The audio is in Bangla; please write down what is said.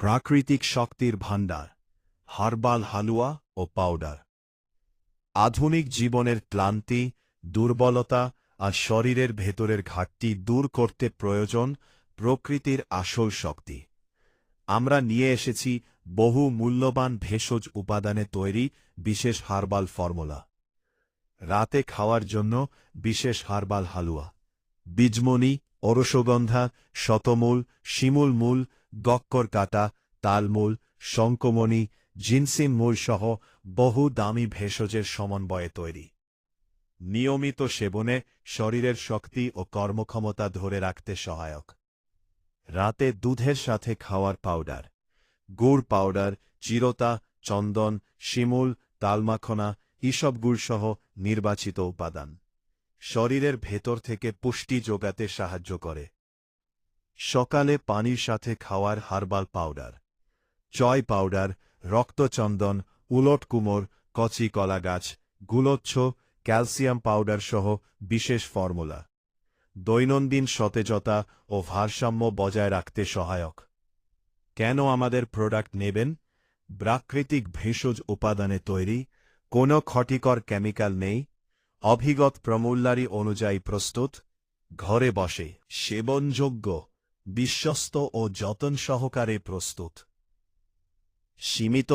প্রাকৃতিক শক্তির ভাণ্ডার, হার্বাল হালুয়া ও পাউডার। আধুনিক জীবনের ক্লান্তি, দুর্বলতা আর শরীরের ভেতরের ঘাটতি দূর করতে প্রয়োজন প্রকৃতির আসল শক্তি। আমরা নিয়ে এসেছি বহু মূল্যবান ভেষজ উপাদানে তৈরি বিশেষ হার্বাল ফর্মুলা। রাতে খাওয়ার জন্য বিশেষ হার্বাল হালুয়া, বীজমণি, অরশগন্ধা, শতমূল, শিমুল মূল, গক্কর কাটা, তালমূল, শঙ্কমণি, জিনসিম মূল সহ বহু দামি ভেষজের সমন্বয়ে তৈরি। নিয়মিত সেবনে শরীরের শক্তি ও কর্মক্ষমতা ধরে রাখতে সহায়ক। রাতে দুধের সাথে খাওয়ার পাউডার, গুড় পাউডার, চিরতা, চন্দন, শিমুল, তালমাখনা, ইসব গুড়সহ নির্বাচিত উপাদান শরীরের ভেতর থেকে পুষ্টি যোগাতে সাহায্য করে। সকালে পানির সাথে খাওয়ার হার্বাল পাউডার, চয় পাউডার, রক্তচন্দন, উলট কুমোর, কচি কলাগাছ, গুলোচ্ছ, ক্যালসিয়াম পাউডার সহ বিশেষ ফর্মুলা দৈনন্দিন সতেজতা ও ভারসাম্য বজায় রাখতে সহায়ক। কেন আমাদের প্রোডাক্ট নেবেন? প্রাকৃতিক ভেষজ উপাদানে তৈরি, কোনো ক্ষতিকর কেমিক্যাল নেই, অভিজ্ঞত প্রমূল্যারি অনুযায়ী প্রস্তুত, ঘরে বসে সেবনযোগ্য, বিশ্বস্ত ও যত্ন সহকারে প্রস্তুত। সীমিত